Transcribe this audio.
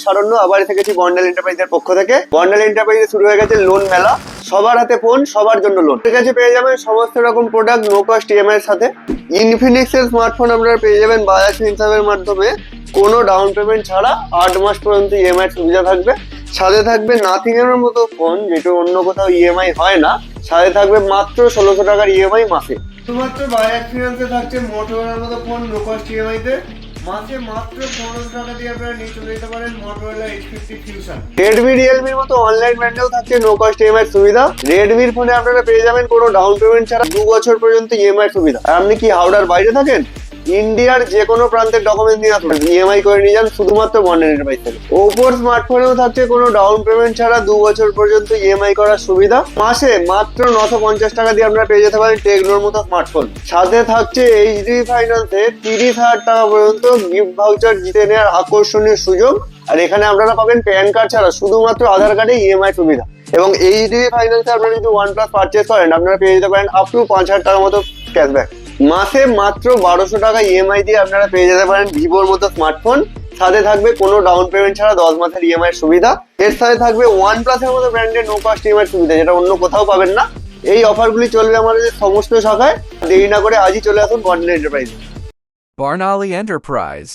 সারণ্য আবার থেকেছি বন্ডেল এন্টারপ্রাইজের পক্ষ থেকে। বন্ডেল এন্টারপ্রাইজে শুরু হয়ে গেছে লোন মেলা। সবার হাতে ফোন, সবার জন্য লোন। ঠিক আছে, পেয়ে যাবেন সমস্ত রকম প্রোডাক্ট নো কস্ট ইএমআই এর সাথে। ইনফিনিক্স এর স্মার্টফোন আপনারা পেয়ে যাবেন বাজাজ ফিনসার্ভের মাধ্যমে কোনো ডাউন পেমেন্ট ছাড়া 8 মাস পর্যন্ত ইএমআই সুবিধা থাকবে। সাথে থাকবে নাথিং এর মতো ফোন, যেটা অন্য কোথাও ইএমআই হয় না। সাথে থাকবে মাত্র 1600 টাকার ইএমআই মাসে। শুধুমাত্র বাজাজ ফিনান্সে থাকছে মোটরোলার মতো ফোন নো কস্ট ইএমআই তে। মাসে মাত্র 1500 টাকা দিয়ে আপনারা নিয়ে চলে যেতে পারেন মোটরোলা H50 ফিউশন। রেডমি রিয়েলমির মতো অনলাইন ব্র্যান্ডেও থাকছে নো কস্ট ইএমআই সুবিধা। রেডমির ফোনে আপনারা পেয়ে যাবেন কোনো ডাউন পেমেন্ট ছাড়া 2 বছর পর্যন্ত ইএমআই সুবিধা। আর আপনি কি হাওড়ার বাইরে থাকেন, ইন্ডিয়ার যে কোনো প্রান্তের ডকুমেন্ট নিয়ে আসবেন, ইএমআই করে নিয়ে যান শুধুমাত্র বন্ডেল এন্টারপ্রাইজ থেকে। ওপোর স্মার্টফোনেও থাকছে কোনো ডাউন পেমেন্ট ছাড়া 2 বছর পর্যন্ত ইএমআই করার সুবিধা। মাসে মাত্র 950 টাকা দিয়ে আপনারা পেয়ে যেতে পারেন টেকনোর মতো স্মার্টফোন। সাথে থাকছে এইচডি ফাইন্যান্সে 30,000 টাকা পর্যন্ত গিফট ভাউচার জিতে নেওয়ার আকর্ষণীয় সুযোগ। আর এখানে আপনারা পাবেন প্যান কার্ড ছাড়া শুধুমাত্র আধার কার্ডে ইএমআই সুবিধা। এবং এইচডি ফাইন্যান্সে আপনারা যদি OnePlus পারচেস করেন, আপনারা পেয়ে যেতে পারেন আপ টু 5,000 টাকার মতো ক্যাশব্যাক। মাসে মাত্র 1200 টাকা ইএমআই দিয়ে আপনারা পেয়ে যেতে পারেন ভিভোর মতো স্মার্টফোন। সাথে থাকবে কোনো ডাউন পেমেন্ট ছাড়া 10 মাসের ইএমআই সুবিধা। এর সাথে থাকবে OnePlus এর মতো ব্র্যান্ডের নো কস্ট ইএমআই সুবিধা, যেটা অন্য কোথাও পাবেন না। এই অফারগুলি চলবে আমাদের সমস্ত শাখায়। দেরি না করে আজই চলে আসুন বন্ডেল এন্টারপ্রাইজ। Barnali Enterprise.